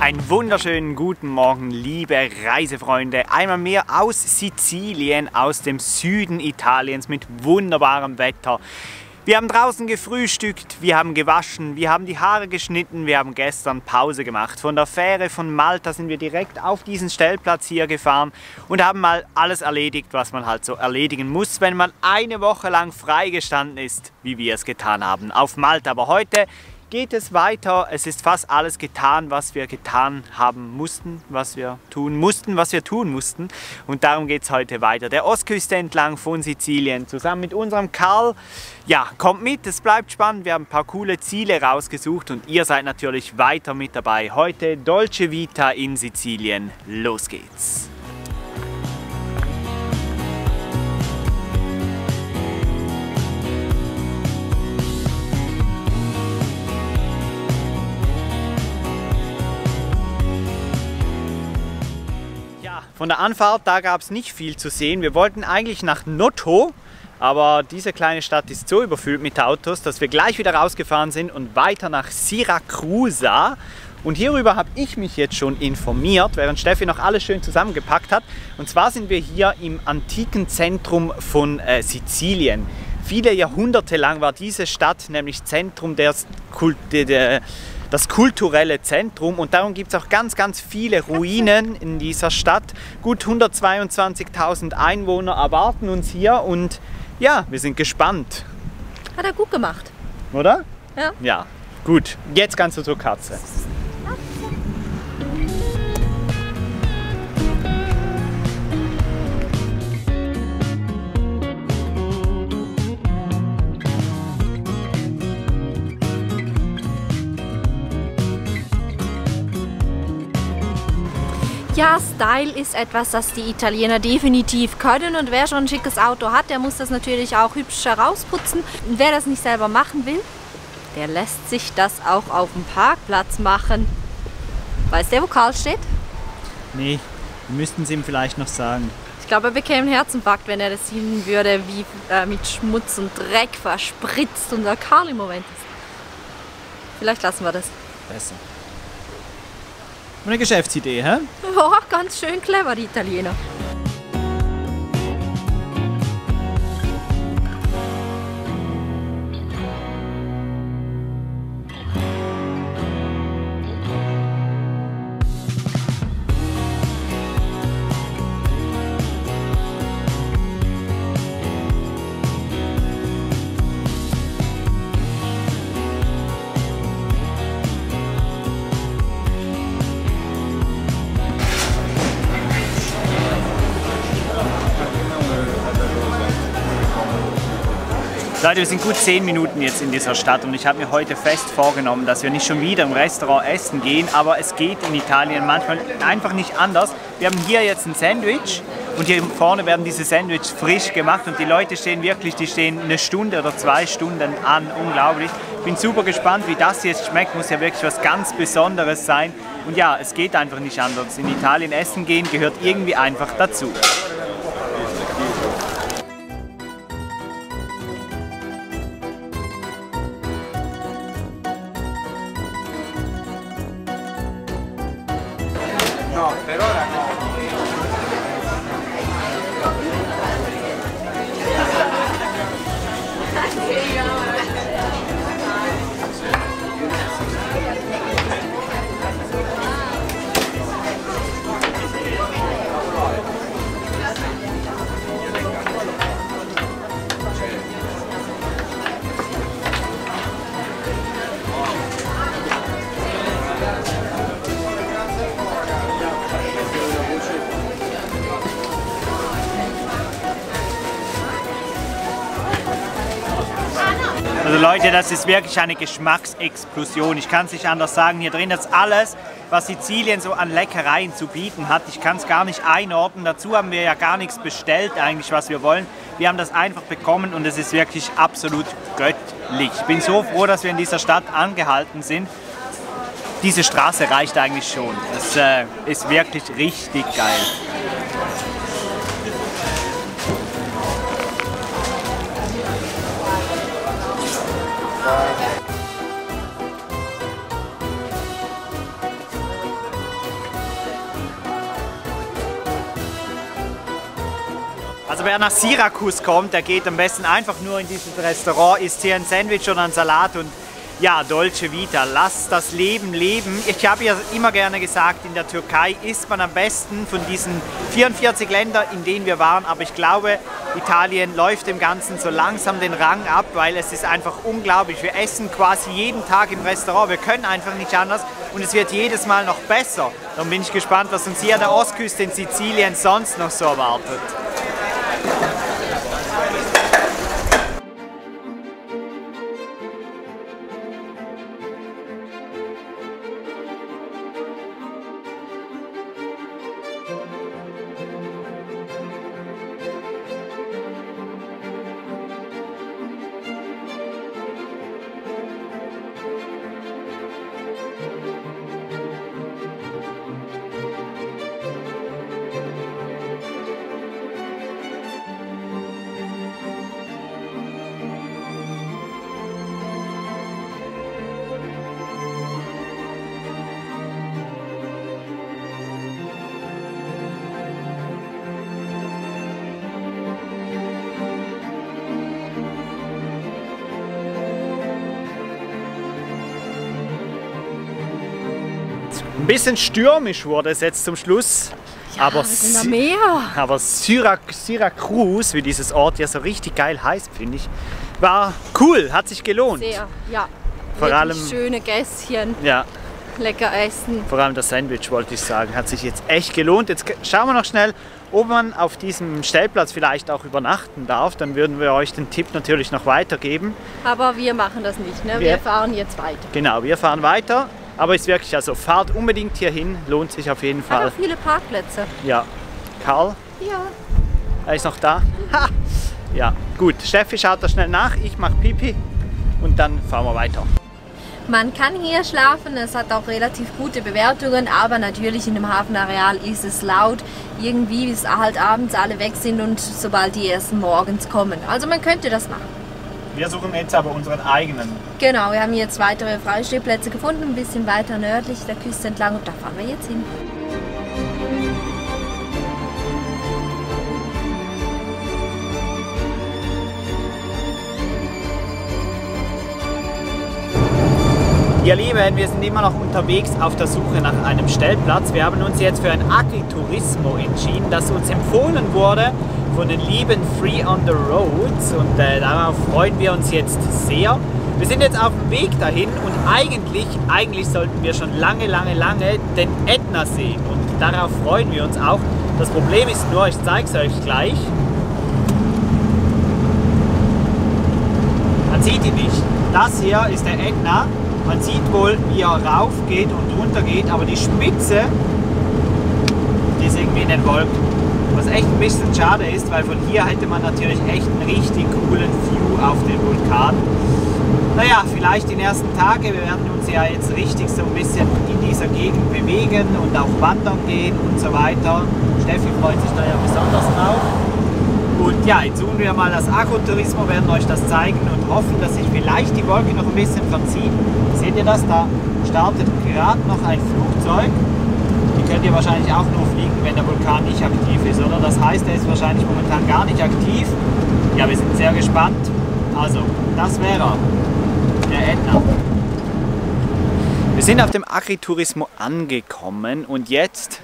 Einen wunderschönen guten Morgen, liebe Reisefreunde. Einmal mehr aus Sizilien, aus dem Süden Italiens mit wunderbarem Wetter. Wir haben draußen gefrühstückt, wir haben gewaschen, wir haben die Haare geschnitten, wir haben gestern Pause gemacht. Von der Fähre von Malta sind wir direkt auf diesen Stellplatz hier gefahren und haben mal alles erledigt, was man halt so erledigen muss, wenn man eine Woche lang freigestanden ist, wie wir es getan haben auf Malta. Aber heute geht es weiter. Es ist fast alles getan, was wir getan haben mussten, was wir tun mussten. Und darum geht es heute weiter. Der Ostküste entlang von Sizilien, zusammen mit unserem Karl. Ja, kommt mit, es bleibt spannend. Wir haben ein paar coole Ziele rausgesucht und ihr seid natürlich weiter mit dabei. Heute Dolce Vita in Sizilien. Los geht's! Von der Anfahrt, da gab es nicht viel zu sehen. Wir wollten eigentlich nach Noto, aber diese kleine Stadt ist so überfüllt mit Autos, dass wir gleich wieder rausgefahren sind und weiter nach Siracusa. Und hierüber habe ich mich jetzt schon informiert, während Steffi noch alles schön zusammengepackt hat. Und zwar sind wir hier im antiken Zentrum von Sizilien. Viele Jahrhunderte lang war diese Stadt nämlich Zentrum das kulturelle Zentrum, und darum gibt es auch ganz viele Ruinen in dieser Stadt. Gut 122.000 Einwohner erwarten uns hier und ja, wir sind gespannt. Hat er gut gemacht. Oder? Ja. Ja, gut. Jetzt kannst du zur Katze. Ja, Style ist etwas, das die Italiener definitiv können, und wer schon ein schickes Auto hat, der muss das natürlich auch hübsch herausputzen. Und wer das nicht selber machen will, der lässt sich das auch auf dem Parkplatz machen. Weißt du, wo Karl steht? Nee, müssten Sie ihm vielleicht noch sagen. Ich glaube, er bekäme einen Herzinfarkt, wenn er das sehen würde, wie mit Schmutz und Dreck verspritzt unser Karl im Moment ist. Vielleicht lassen wir das. Besser. Eine Geschäftsidee, hä? Oh, ganz schön clever, die Italiener. Leute, wir sind gut 10 Minuten jetzt in dieser Stadt und ich habe mir heute fest vorgenommen, dass wir nicht schon wieder im Restaurant essen gehen, aber es geht in Italien manchmal einfach nicht anders. Wir haben hier jetzt ein Sandwich und hier vorne werden diese Sandwich frisch gemacht und die Leute stehen wirklich, die stehen eine Stunde oder 2 Stunden an, unglaublich. Ich bin super gespannt, wie das jetzt schmeckt, muss ja wirklich was ganz Besonderes sein. Und ja, es geht einfach nicht anders. In Italien essen gehen gehört irgendwie einfach dazu. No, per ora no. Also Leute, das ist wirklich eine Geschmacksexplosion. Ich kann es nicht anders sagen. Hier drin ist alles, was Sizilien so an Leckereien zu bieten hat. Ich kann es gar nicht einordnen. Dazu haben wir ja gar nichts bestellt eigentlich, was wir wollen. Wir haben das einfach bekommen und es ist wirklich absolut göttlich. Ich bin so froh, dass wir in dieser Stadt angehalten sind. Diese Straße reicht eigentlich schon. Das ist wirklich richtig geil. Also wer nach Syrakus kommt, der geht am besten einfach nur in dieses Restaurant, isst hier ein Sandwich oder einen Salat und ja, Dolce Vita, lasst das Leben leben. Ich habe ja immer gerne gesagt, in der Türkei isst man am besten von diesen 44 Ländern, in denen wir waren. Aber ich glaube, Italien läuft dem Ganzen so langsam den Rang ab, weil es ist einfach unglaublich. Wir essen quasi jeden Tag im Restaurant, wir können einfach nicht anders und es wird jedes Mal noch besser. Dann bin ich gespannt, was uns hier an der Ostküste in Sizilien sonst noch so erwartet. Ein bisschen stürmisch wurde es jetzt zum Schluss, Ja, aber, wir sind am Meer. aber Syrakus, wie dieses Ort ja so richtig geil heißt, finde ich, war cool, hat sich gelohnt. Sehr, ja. Vor Wirklich allem- schöne Gässchen, Ja, lecker essen. vor allem das Sandwich wollte ich sagen, hat sich jetzt echt gelohnt. Jetzt schauen wir noch schnell, ob man auf diesem Stellplatz vielleicht auch übernachten darf. Dann würden wir euch den Tipp natürlich noch weitergeben. Aber wir machen das nicht, ne? Wir- Wir fahren jetzt weiter. Genau, wir fahren weiter. Aber ist wirklich, also fahrt unbedingt hier hin, lohnt sich auf jeden Hat Fall. auch viele Parkplätze. Ja, Karl, Ja. er ist noch da. Ha! Ja, gut. Steffi schaut da schnell nach, ich mache Pipi und dann fahren wir weiter. Man kann hier schlafen, es hat auch relativ gute Bewertungen, aber natürlich in dem Hafenareal ist es laut, irgendwie bis halt abends alle weg sind und sobald die ersten morgens kommen. Also man könnte das machen. Wir suchen jetzt aber unseren eigenen. Genau, wir haben jetzt weitere Freistehplätze gefunden, ein bisschen weiter nördlich der Küste entlang und da fahren wir jetzt hin. Ihr Lieben, wir sind immer noch unterwegs auf der Suche nach einem Stellplatz. Wir haben uns jetzt für ein Agriturismo entschieden, das uns empfohlen wurde von den lieben Free on the Roads und darauf freuen wir uns jetzt sehr. Wir sind jetzt auf dem Weg dahin und eigentlich sollten wir schon lange den Ätna sehen und darauf freuen wir uns auch. Das Problem ist nur, ich zeige es euch gleich. Man sieht ihn nicht. Das hier ist der Ätna. Man sieht wohl, wie er rauf geht und runter geht, aber die Spitze, die ist irgendwie in den Wolken. Was echt ein bisschen schade ist, weil von hier hätte man natürlich echt einen richtig coolen View auf den Vulkan. Naja, vielleicht die nächsten Tage, wir werden uns ja jetzt richtig so ein bisschen in dieser Gegend bewegen und auch wandern gehen und so weiter. Steffi freut sich da ja besonders drauf. Und ja, jetzt suchen wir mal das Agriturismo, werden euch das zeigen und hoffen, dass sich vielleicht die Wolke noch ein bisschen verzieht. Seht ihr das? Da startet gerade noch ein Flugzeug. Die könnt ihr wahrscheinlich auch nur fliegen, wenn der Vulkan nicht aktiv ist, oder? Das heißt, er ist wahrscheinlich momentan gar nicht aktiv. Ja, wir sind sehr gespannt. Also, das wäre er, der Ätna. Wir sind auf dem Agriturismo angekommen und jetzt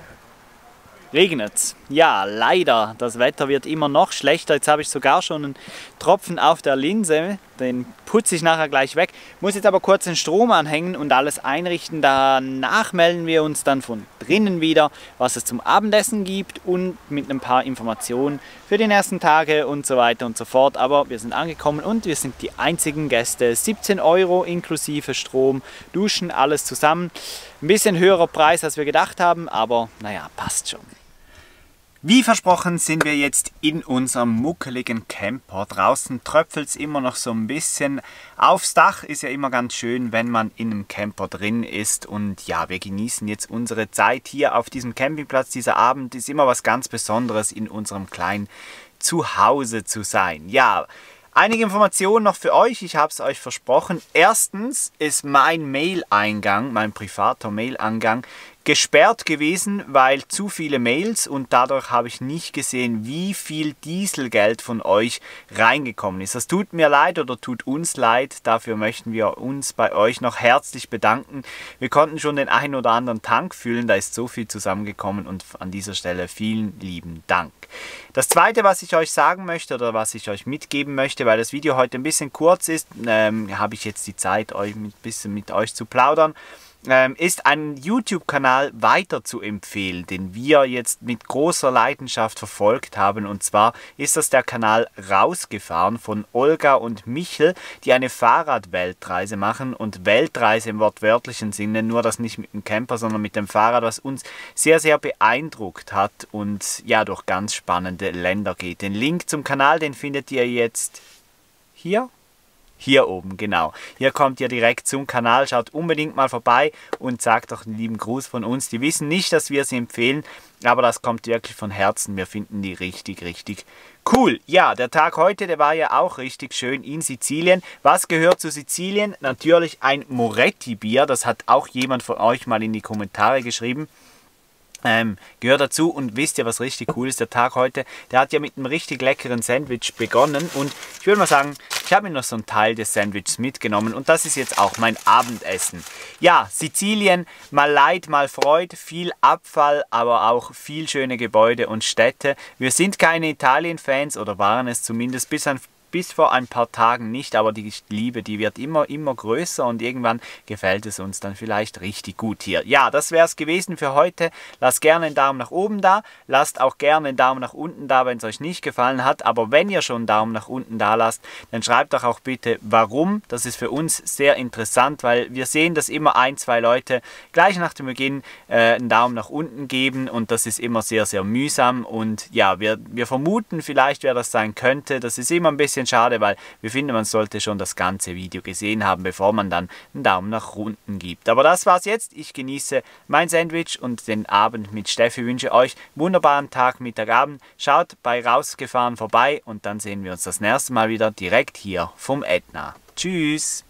regnet's. Ja, leider. Das Wetter wird immer noch schlechter. Jetzt habe ich sogar schon einen Tropfen auf der Linse. Den putze ich nachher gleich weg. Muss jetzt aber kurz den Strom anhängen und alles einrichten. Danach melden wir uns dann von drinnen wieder, was es zum Abendessen gibt und mit ein paar Informationen für die nächsten Tage und so weiter und so fort. Aber wir sind angekommen und wir sind die einzigen Gäste. 17 € inklusive Strom, Duschen, alles zusammen. Ein bisschen höherer Preis, als wir gedacht haben, aber naja, passt schon. Wie versprochen sind wir jetzt in unserem muckeligen Camper. Draußen tröpfelt es immer noch so ein bisschen. Aufs Dach ist ja immer ganz schön, wenn man in einem Camper drin ist. Und ja, wir genießen jetzt unsere Zeit hier auf diesem Campingplatz. Dieser Abend ist immer was ganz Besonderes, in unserem kleinen Zuhause zu sein. Ja, einige Informationen noch für euch, ich habe es euch versprochen. Erstens ist mein Mail-Eingang, mein privater Mail-Eingang, gesperrt gewesen, weil zu viele Mails, und dadurch habe ich nicht gesehen, wie viel Dieselgeld von euch reingekommen ist. Das tut mir leid oder tut uns leid. Dafür möchten wir uns bei euch noch herzlich bedanken. Wir konnten schon den einen oder anderen Tank füllen, da ist so viel zusammengekommen und an dieser Stelle vielen lieben Dank. Das zweite, was ich euch sagen möchte oder was ich euch mitgeben möchte, weil das Video heute ein bisschen kurz ist, habe ich jetzt die Zeit, euch ein bisschen mit euch zu plaudern, ist einen YouTube-Kanal weiter zu empfehlen, den wir jetzt mit großer Leidenschaft verfolgt haben. Und zwar ist das der Kanal Rausgefahren von Olga und Michel, die eine Fahrradweltreise machen. Und Weltreise im wortwörtlichen Sinne, nur das nicht mit dem Camper, sondern mit dem Fahrrad, was uns sehr, sehr beeindruckt hat und ja, durch ganz spannende Länder geht. Den Link zum Kanal, den findet ihr jetzt hier. Hier oben, genau. Hier kommt ihr direkt zum Kanal. Schaut unbedingt mal vorbei und sagt doch einen lieben Gruß von uns. Die wissen nicht, dass wir sie empfehlen, aber das kommt wirklich von Herzen. Wir finden die richtig, richtig cool. Ja, der Tag heute, der war ja auch richtig schön in Sizilien. Was gehört zu Sizilien? Natürlich ein Moretti-Bier. Das hat auch jemand von euch mal in die Kommentare geschrieben. Gehört dazu. Und wisst ihr, was richtig cool ist? Der Tag heute, der hat ja mit einem richtig leckeren Sandwich begonnen und ich würde mal sagen, ich habe mir noch so einen Teil des Sandwiches mitgenommen und das ist jetzt auch mein Abendessen. Ja, Sizilien, mal Leid, mal Freude, viel Abfall, aber auch viel schöne Gebäude und Städte. Wir sind keine Italien-Fans oder waren es zumindest bis vor ein paar Tagen nicht, aber die Liebe, die wird immer größer und irgendwann gefällt es uns dann vielleicht richtig gut hier. Ja, das wäre es gewesen für heute. Lasst gerne einen Daumen nach oben da, lasst auch gerne einen Daumen nach unten da, wenn es euch nicht gefallen hat, aber wenn ihr schon einen Daumen nach unten da lasst, dann schreibt doch auch bitte warum. Das ist für uns sehr interessant, weil wir sehen, dass immer ein, zwei Leute gleich nach dem Beginn einen Daumen nach unten geben und das ist immer sehr, sehr mühsam und ja, wir vermuten vielleicht, wer das sein könnte. Das ist immer ein bisschen schade, weil wir finden, man sollte schon das ganze Video gesehen haben, bevor man dann einen Daumen nach unten gibt. Aber das war's jetzt. Ich genieße mein Sandwich und den Abend mit Steffi. Wünsche euch einen wunderbaren Tag, Mittag, Abend. Schaut bei Rausgefahren vorbei und dann sehen wir uns das nächste Mal wieder direkt hier vom Ätna. Tschüss!